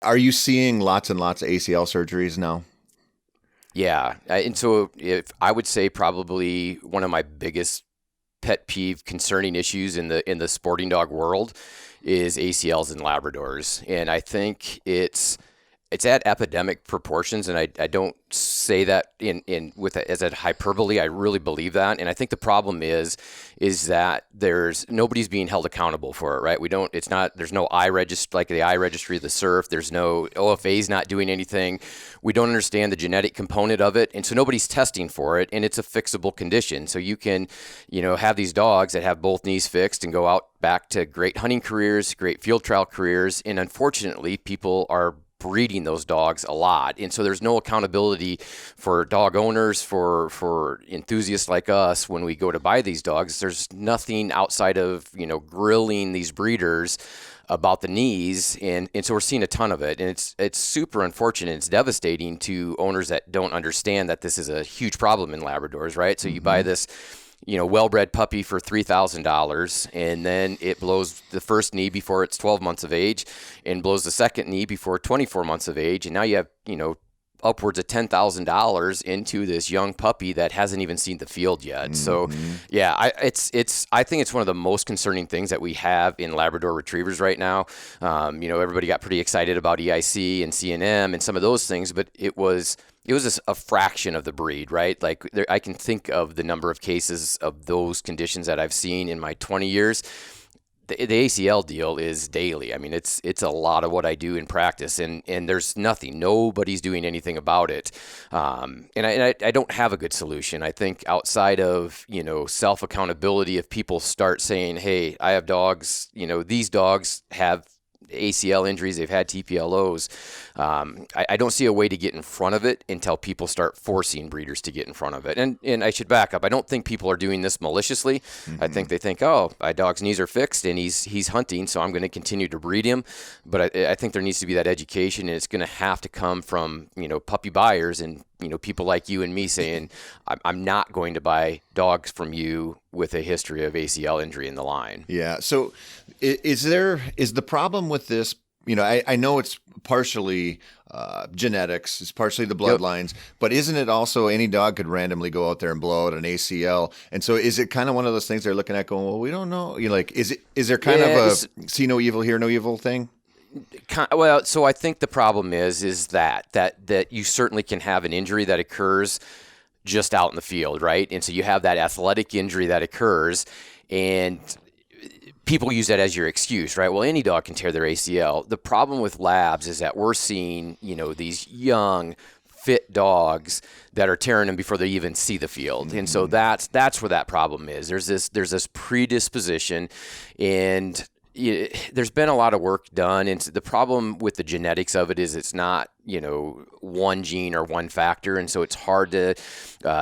Are you seeing lots and lots of ACL surgeries now? Yeah, and so if I would say probably one of my biggest pet peeve concerning issues in the sporting dog world is ACLs and Labradors, and I think it's at epidemic proportions, and I don't say that in with as a hyperbole. I really believe that, and I think the problem is that nobody's being held accountable for it, right? There's no eye registry like the eye registry of the surf. There's no OFA's not doing anything. We don't understand the genetic component of it, and so nobody's testing for it, and it's a fixable condition. So you can, have these dogs that have both knees fixed and go out back to great hunting careers, great field trial careers, and unfortunately, people are breeding those dogs a lot, and so there's no accountability for dog owners, for enthusiasts like us when we go to buy these dogs. There's nothing outside of grilling these breeders about the knees, and so we're seeing a ton of it, and it's super unfortunate. It's devastating to owners that don't understand that this is a huge problem in Labradors, right? So you buy this well-bred puppy for $3,000, and then it blows the first knee before it's 12 months of age and blows the second knee before 24 months of age. And now you have, upwards of $10,000 into this young puppy that hasn't even seen the field yet. Mm-hmm. So yeah, I think it's one of the most concerning things that we have in Labrador retrievers right now. Everybody got pretty excited about EIC and CNM and some of those things, but it was a fraction of the breed, right? Like I can think of the number of cases of those conditions that I've seen in my 20 years. The ACL deal is daily. I mean, it's a lot of what I do in practice, and there's nobody's doing anything about it. And I don't have a good solution. I think outside of, self accountability, if people start saying, hey, I have dogs, these dogs have ACL injuries, they've had TPLOs. I don't see a way to get in front of it until people start forcing breeders to get in front of it. And I should back up. I don't think people are doing this maliciously. Mm-hmm. I think they think, oh, my dog's knees are fixed and he's hunting, so I'm going to continue to breed him. But I think there needs to be that education, and it's going to have to come from, puppy buyers and, people like you and me saying, I'm not going to buy dogs from you with a history of ACL injury in the line. Yeah. So is the problem with this, I know it's partially genetics, it's partially the bloodlines, but isn't it also any dog could randomly go out there and blow out an ACL? And so is it kind of one of those things they're looking at going, well, we don't know. Is there kind of a see no evil, hear no evil thing? Well, so I think the problem is that you certainly can have an injury that occurs just out in the field, right? And so you have that athletic injury that occurs, and people use that as your excuse, right? Well, any dog can tear their ACL. The problem with labs is that we're seeing, these young, fit dogs that are tearing them before they even see the field. Mm-hmm. And so that's where that problem is. There's this predisposition, and there's been a lot of work done. And the problem with the genetics of it is it's not, one gene or one factor. And so it's hard to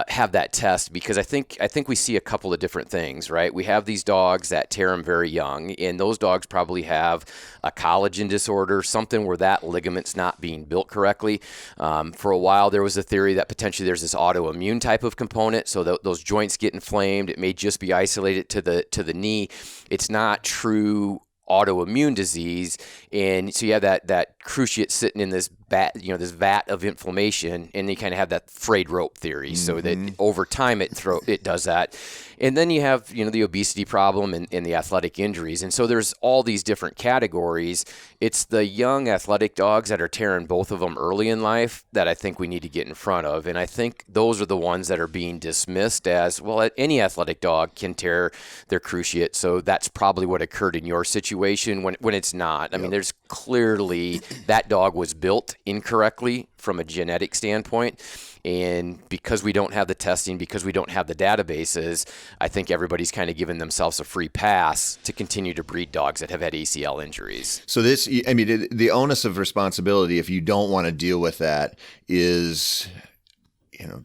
have that test, because I think we see a couple of different things, right? We have these dogs that tear them very young, and those dogs probably have a collagen disorder, something where that ligament's not being built correctly. For a while, there was a theory that potentially there's this autoimmune type of component. So those joints get inflamed. It may just be isolated to the knee. It's not true autoimmune disease, and so you have that cruciate sitting in this vat of inflammation, and you kind of have that frayed rope theory. Mm-hmm. So that over time it does that, and then you have the obesity problem and the athletic injuries, and so there's all these different categories. It's the young athletic dogs that are tearing both of them early in life that I think we need to get in front of, and I think those are the ones that are being dismissed as, well, any athletic dog can tear their cruciate, so that's probably what occurred in your situation, when it's not. I mean, there's clearly that dog was built incorrectly from a genetic standpoint, and because we don't have the testing, because we don't have the databases, I think everybody's kind of given themselves a free pass to continue to breed dogs that have had ACL injuries. So the onus of responsibility, if you don't want to deal with that, is,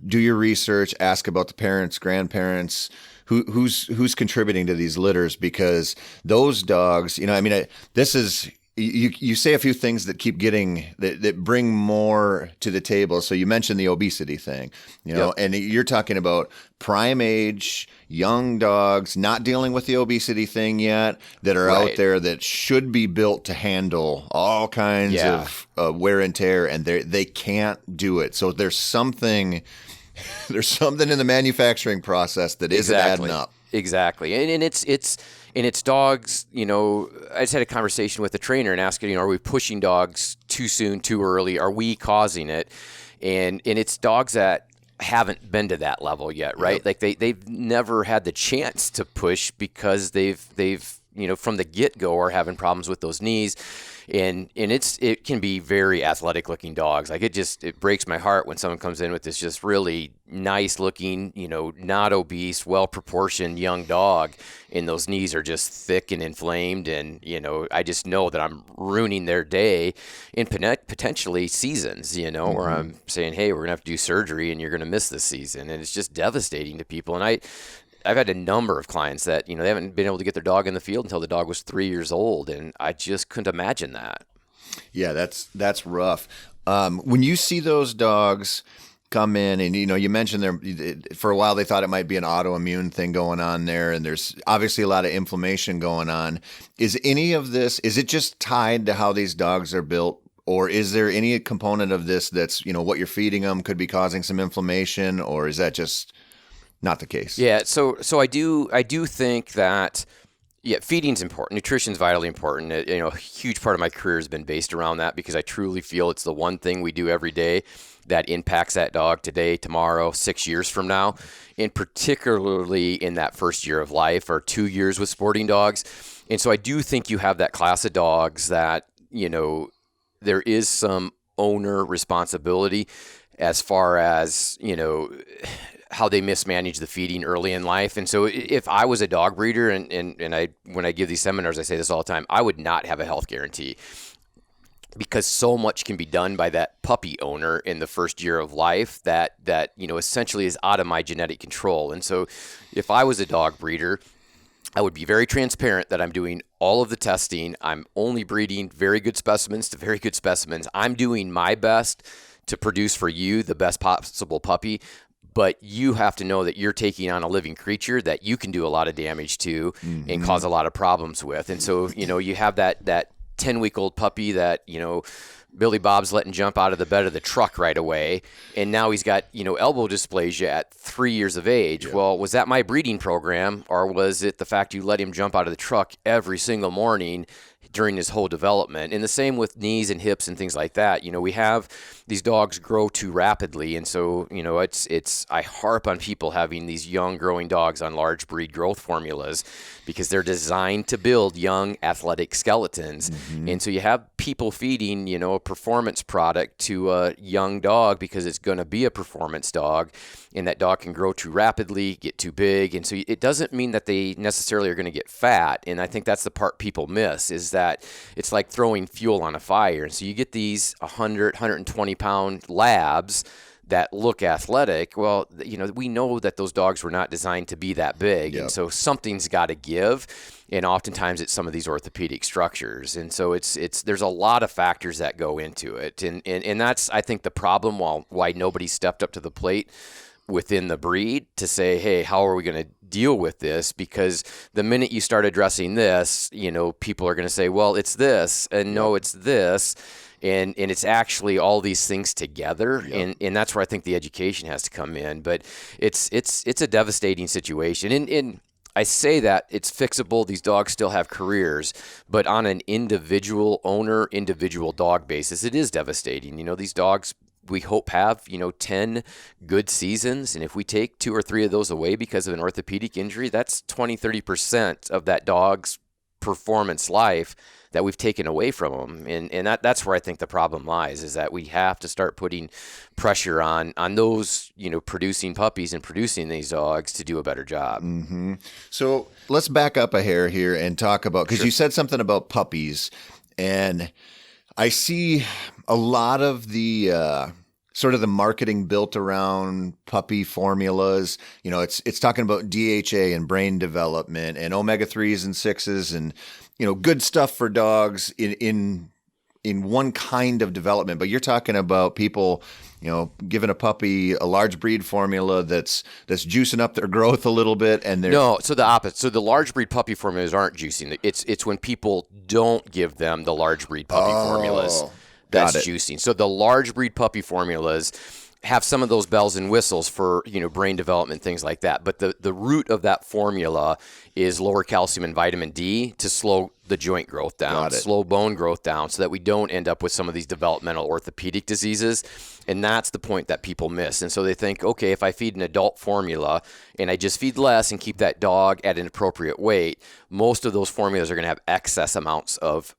do your research, ask about the parents, grandparents, who's contributing to these litters, because those dogs, this is you say a few things that keep getting that bring more to the table. So you mentioned the obesity thing, Yep. and you're talking about prime age, young dogs not dealing with the obesity thing yet, that are out Right. there that should be built to handle all kinds Yeah. of wear and tear, and they can't do it. So there's something in the manufacturing process that isn't adding up. Exactly. And it's dogs, I just had a conversation with a trainer and asked, are we pushing dogs too soon, too early? Are we causing it? And it's dogs that haven't been to that level yet, right? Yep. Like they've never had the chance to push because they've from the get-go are having problems with those knees. And it can be very athletic looking dogs. Like it breaks my heart when someone comes in with this just really nice looking, not obese, well proportioned young dog, and those knees are just thick and inflamed. And I just know that I'm ruining their day in potentially seasons. Where I'm saying, hey, we're gonna have to do surgery and you're gonna miss this season, and it's just devastating to people. And I've had a number of clients that, they haven't been able to get their dog in the field until the dog was 3 years old. And I just couldn't imagine that. Yeah, that's rough. When you see those dogs come in, and you mentioned for a while they thought it might be an autoimmune thing going on there, and there's obviously a lot of inflammation going on. Is any of this, is it just tied to how these dogs are built? Or is there any component of this that's, what you're feeding them could be causing some inflammation, or is that just not the case? Yeah, so I do think that feeding's important. Nutrition's vitally important. A huge part of my career has been based around that because I truly feel it's the one thing we do every day that impacts that dog today, tomorrow, 6 years from now, and particularly in that first year of life or 2 years with sporting dogs. And so I do think you have that class of dogs that, there is some owner responsibility as far as, how they mismanage the feeding early in life. And so if I was a dog breeder, and when I give these seminars, I say this all the time, I would not have a health guarantee because so much can be done by that puppy owner in the first year of life that essentially is out of my genetic control. And so if I was a dog breeder, I would be very transparent that I'm doing all of the testing. I'm only breeding very good specimens to very good specimens. I'm doing my best to produce for you the best possible puppy. But you have to know that you're taking on a living creature that you can do a lot of damage to and cause a lot of problems with. And so, you have that 10-week-old puppy that, Billy Bob's letting jump out of the bed of the truck right away. And now he's got, elbow dysplasia at 3 years of age. Yeah. Well, was that my breeding program, or was it the fact you let him jump out of the truck every single morning during his whole development? And the same with knees and hips and things like that. We have these dogs grow too rapidly. And so, I harp on people having these young growing dogs on large breed growth formulas because they're designed to build young athletic skeletons. Mm-hmm. And so you have people feeding, a performance product to a young dog because it's going to be a performance dog, and that dog can grow too rapidly, get too big. And so it doesn't mean that they necessarily are going to get fat. And I think that's the part people miss, is that it's like throwing fuel on a fire. And so you get these 100, 120 pound labs that look athletic. Well, we know that those dogs were not designed to be that big. Yep. And so something's got to give. And oftentimes it's some of these orthopedic structures. And so there's a lot of factors that go into it. And that's, I think, the problem why nobody stepped up to the plate within the breed to say, hey, how are we going to deal with this? Because the minute you start addressing this, people are going to say, well, it's this, and no, it's this. And it's actually all these things together. Yep. And that's where I think the education has to come in. But it's a devastating situation. And I say that it's fixable. These dogs still have careers, but on an individual owner, individual dog basis, it is devastating. These dogs, we hope, have 10 good seasons, and if we take 2 or 3 of those away because of an orthopedic injury, that's 20-30% of that dog's performance life that we've taken away from them. And that's where I think the problem lies, is that we have to start putting pressure on those producing puppies and producing these dogs to do a better job. Mm-hmm. So let's back up a hair here and talk about, because you said something about puppies, and I see a lot of the sort of the marketing built around puppy formulas. It's talking about DHA and brain development and omega-3s and 6s good stuff for dogs in one kind of development, but you're talking about people, giving a puppy a large breed formula that's juicing up their growth a little bit, and they're No, so the opposite. So the large breed puppy formulas aren't juicing. It's when people don't give them the large breed puppy formulas that's juicing. So the large breed puppy formulas have some of those bells and whistles for brain development, things like that. But the root of that formula is lower calcium and vitamin D to slow the joint growth down, slow bone growth down, so that we don't end up with some of these developmental orthopedic diseases. And that's the point that people miss. And so they think, okay, if I feed an adult formula and I just feed less and keep that dog at an appropriate weight, most of those formulas are going to have excess amounts of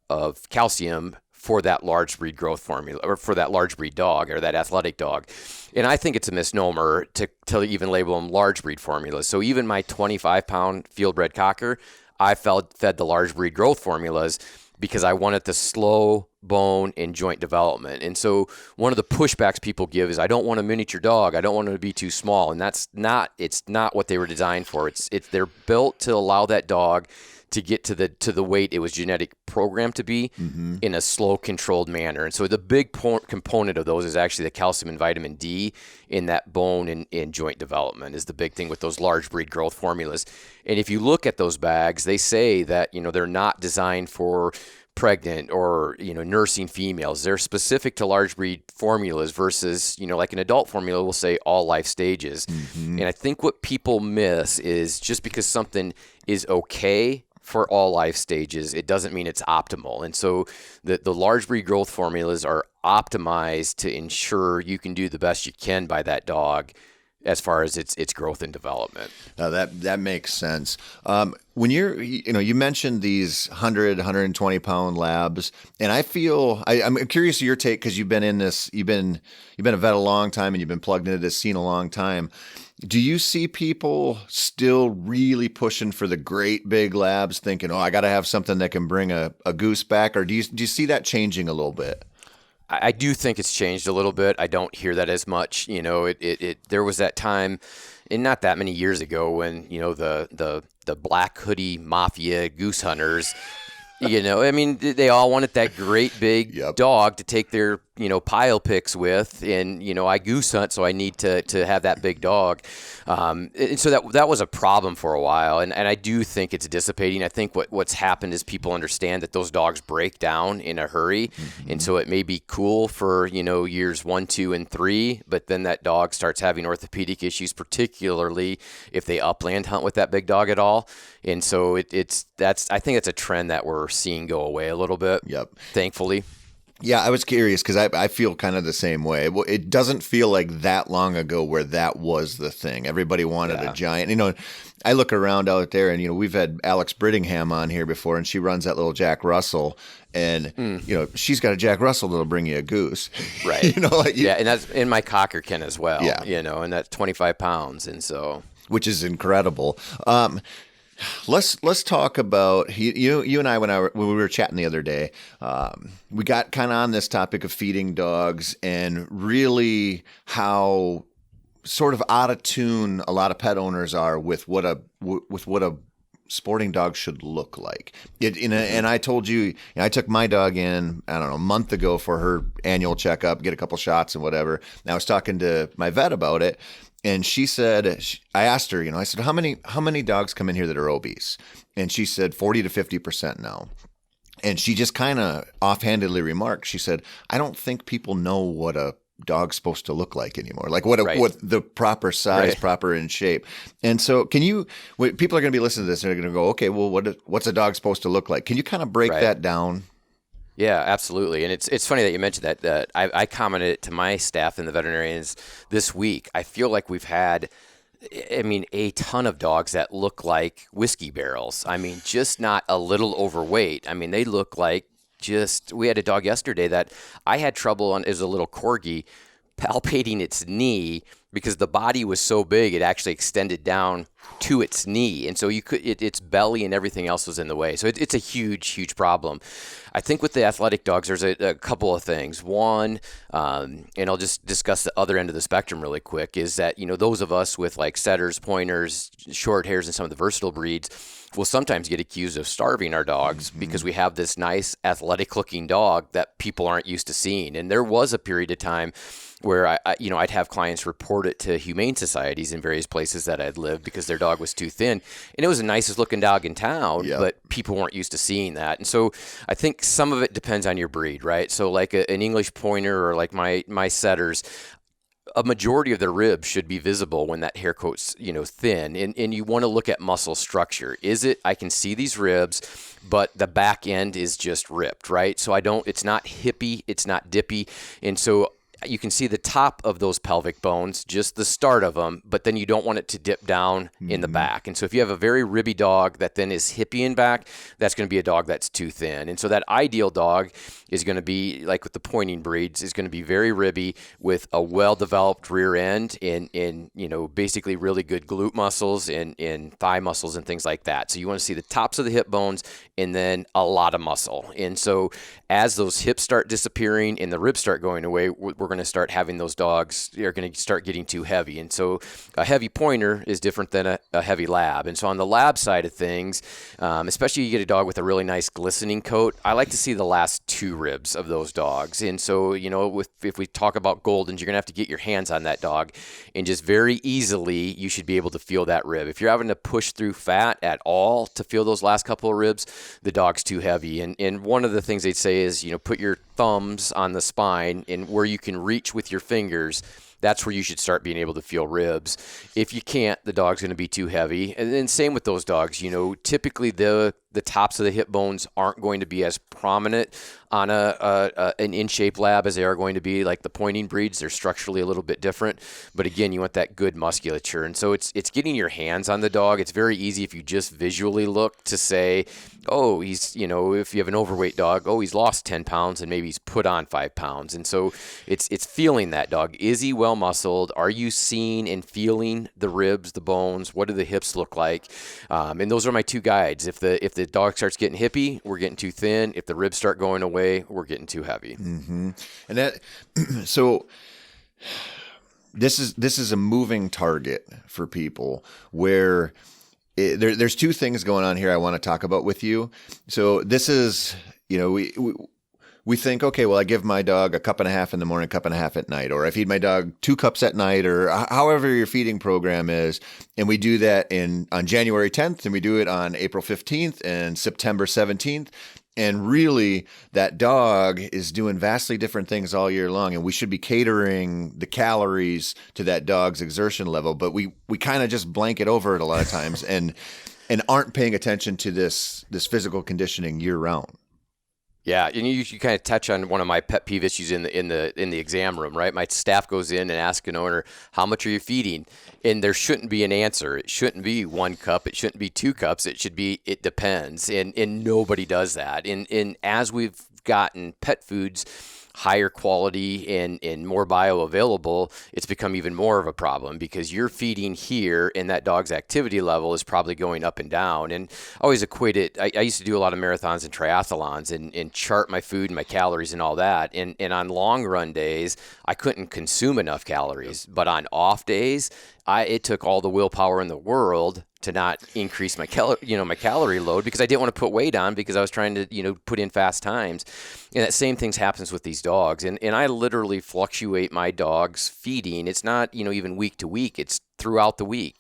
calcium for that large breed growth formula, or for that large breed dog or that athletic dog. And I think it's a misnomer to even label them large breed formulas. So even my 25-pound field bred cocker, I fed the large breed growth formulas because I wanted to slow bone and joint development. And so one of the pushbacks people give is, I don't want a miniature dog. I don't want them to be too small. And it's not what they were designed for. They're built to allow that dog to get to the weight it was genetic programmed to be in a slow, controlled manner. And so the big component of those is actually the calcium and vitamin D in that bone and joint development is the big thing with those large breed growth formulas. And if you look at those bags, they say that, they're not designed for pregnant or, nursing females. They're specific to large breed formulas versus, like an adult formula will say all life stages. And I think what people miss is just because something is okay for all life stages, it doesn't mean it's optimal. And so the large breed growth formulas are optimized to ensure you can do the best you can by that dog as far as its growth and development. That makes sense. When you mentioned these 120 pound labs, and I feel I'm curious of your take, because you've been in this, you've been a vet a long time, and you've been plugged into this scene a long time. Do you see people still really pushing for the great big labs, thinking, I got to have something that can bring a goose back, or do you see that changing a little bit? I do think it's changed a little bit. I don't hear that as much. There was that time, and not that many years ago, when the black hoodie mafia goose hunters, they all wanted that great big dog to take their pile picks with, and I goose hunt, so I need to have that big dog. And so that was a problem for a while, and I do think it's dissipating. I think what's happened is people understand that those dogs break down in a hurry, and so it may be cool for years 1, 2, and 3, but then that dog starts having orthopedic issues, particularly if they upland hunt with that big dog at all. And so I think it's a trend that we're seeing go away a little bit. Thankfully. Yeah, I was curious because I feel kind of the same way. It doesn't feel like that long ago where that was the thing. Everybody wanted a giant. I look around out there, and we've had Alex Brittingham on here before, and she runs that little Jack Russell, and she's got a Jack Russell that'll bring you a goose, right? And that's in my cocker ken as well. And that's 25 pounds, and so which is incredible. Let's talk about you and I when we were chatting the other day. We got kind of on this topic of feeding dogs, and really how sort of out of tune a lot of pet owners are with what a sporting dog should look like. And I told you, I took my dog in, I don't know, a month ago for her annual checkup, get a couple shots and whatever. And I was talking to my vet about it. And she said, I asked her, I said, how many dogs come in here that are obese? And she said 40 to 50% now. And she just kind of offhandedly remarked, she said, I don't think people know what a dog's supposed to look like anymore. Like what the proper size, proper in shape. And so people are going to be listening to this and they're going to go, okay, well, what's a dog supposed to look like? Can you kind of break that down? Yeah, absolutely. And it's funny that you mentioned that. I commented it to my staff and the veterinarians this week. I feel like we've had, a ton of dogs that look like whiskey barrels. Just not a little overweight. They look like we had a dog yesterday that I had trouble on, as a little corgi, palpating its knee because the body was so big, it actually extended down to its knee. And so its belly and everything else was in the way. So it's a huge, huge problem. I think with the athletic dogs, there's a couple of things. One, and I'll just discuss the other end of the spectrum really quick, is that, those of us with like setters, pointers, short hairs, and some of the versatile breeds will sometimes get accused of starving our dogs because we have this nice athletic looking dog that people aren't used to seeing. And there was a period of time where I'd have clients report it to humane societies in various places that I'd lived because their dog was too thin, and it was the nicest looking dog in town, but people weren't used to seeing that. And so I think some of it depends on your breed, right? So like an English pointer or like my setters, a majority of their ribs should be visible when that hair coat's, thin. And you want to look at muscle structure. I can see these ribs, but the back end is just ripped, right? So it's not hippy, it's not dippy. And so you can see the top of those pelvic bones, just the start of them, but then you don't want it to dip down in the back. And so if you have a very ribby dog that then is hippy in back, that's going to be a dog that's too thin. And so that ideal dog is going to be, like with the pointing breeds, is going to be very ribby with a well-developed rear end and basically really good glute muscles and thigh muscles and things like that. So you want to see the tops of the hip bones and then a lot of muscle. And so as those hips start disappearing and the ribs start going away, we're going to start having those dogs, they're going to start getting too heavy. And so a heavy pointer is different than a heavy lab. And so on the lab side of things, especially you get a dog with a really nice glistening coat, I like to see the last two ribs of those dogs. And so, if we talk about Goldens, you're going to have to get your hands on that dog, and just very easily, you should be able to feel that rib. If you're having to push through fat at all to feel those last couple of ribs, the dog's too heavy. And one of the things they'd say is, put your thumbs on the spine, and where you can reach with your fingers, that's where you should start being able to feel ribs. If you can't, the dog's going to be too heavy. And then same with those dogs, typically the tops of the hip bones aren't going to be as prominent on an in-shape lab as they are going to be like the pointing breeds. They're structurally a little bit different. But again, you want that good musculature. And so it's getting your hands on the dog. It's very easy if you just visually look to say, oh, he's, if you have an overweight dog, oh, he's lost 10 pounds and maybe he's put on 5 pounds. And so it's feeling that dog. Is he well muscled? Are you seeing and feeling the ribs, the bones? What do the hips look like? And those are my two guides. If the dog starts getting hippy, we're getting too thin. If the ribs start going away, we're getting too heavy. Mm-hmm. And that, so this is a moving target for people where there's two things going on here I want to talk about with you. So this is, we think, okay, well, I give my dog a cup and a half in the morning, a cup and a half at night, or I feed my dog 2 cups at night, or however your feeding program is. And we do that on January 10th, and we do it on April 15th and September 17th. And really, that dog is doing vastly different things all year long, and we should be catering the calories to that dog's exertion level. But we kind of just blanket over it a lot of times, and aren't paying attention to this physical conditioning year round. Yeah, and you kind of touch on one of my pet peeve issues in the exam room, right? My staff goes in and asks an owner, how much are you feeding? And there shouldn't be an answer. It shouldn't be 1 cup. It shouldn't be 2 cups. It should be, it depends. And nobody does that. And as we've gotten pet foods higher quality and more bioavailable, it's become even more of a problem because you're feeding here and that dog's activity level is probably going up and down. And I always equate it. I used to do a lot of marathons and triathlons and chart my food and my calories and all that. And on long run days, I couldn't consume enough calories. But on off days, it took all the willpower in the world to not increase my calorie load because I didn't want to put weight on because I was trying to, put in fast times. And that same thing happens with these dogs. And I literally fluctuate my dog's feeding. It's not, even week to week. It's throughout the week,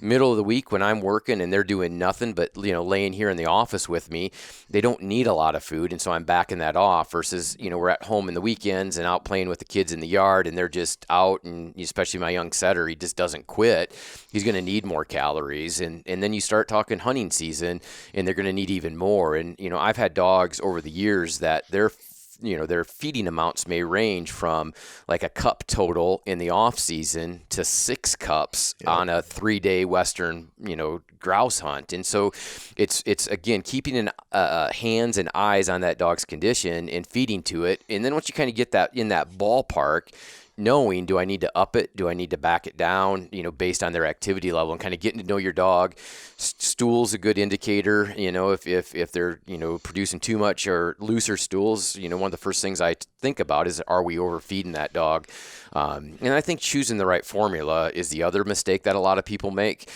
middle of the week when I'm working and they're doing nothing but, laying here in the office with me, they don't need a lot of food. And so I'm backing that off versus, we're at home in the weekends and out playing with the kids in the yard and they're just out. And especially my young setter, he just doesn't quit. He's going to need more calories. And then you start talking hunting season and they're going to need even more. And, I've had dogs over the years that their feeding amounts may range from like a cup total in the off season to 6 cups on a 3-day Western, grouse hunt. And so it's again, keeping hands and eyes on that dog's condition and feeding to it. And then once you kind of get that in that ballpark, knowing, do I need to up it? Do I need to back it down, based on their activity level, and kind of getting to know your dog. Stool's a good indicator, if they're, producing too much or looser stools, one of the first things I think about is, are we overfeeding that dog? And I think choosing the right formula is the other mistake that a lot of people make.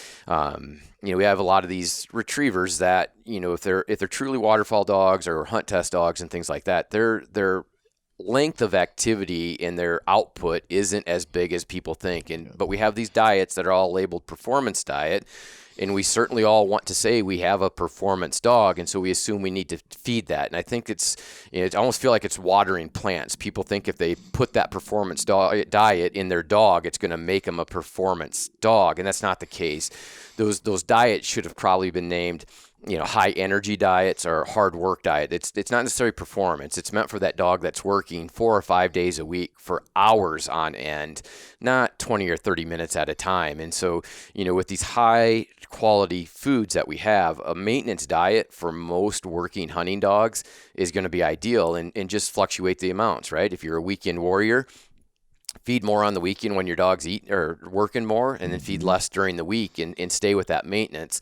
We have a lot of these retrievers that, if they're truly waterfowl dogs or hunt test dogs and things like that, their length of activity and their output isn't as big as people think. But we have these diets that are all labeled performance diet, and we certainly all want to say we have a performance dog, and so we assume we need to feed that. And I think it's, I almost feel like it's watering plants. People think if they put that performance diet in their dog, it's going to make them a performance dog, and that's not the case. Those diets should have probably been named, high energy diets or hard work diet. It's not necessarily performance. It's meant for that dog that's working 4 or 5 days a week for hours on end, not 20 or 30 minutes at a time. And so, with these high quality foods that we have, a maintenance diet for most working hunting dogs is going to be ideal, and just fluctuate the amounts, right? If you're a weekend warrior, feed more on the weekend when your dog's eating or working more, and then feed less during the week, and stay with that maintenance.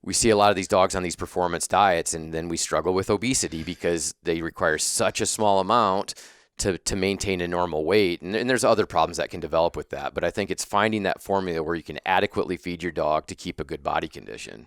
We see a lot of these dogs on these performance diets, and then we struggle with obesity because they require such a small amount to maintain a normal weight. And there's other problems that can develop with that. But I think it's finding that formula where you can adequately feed your dog to keep a good body condition.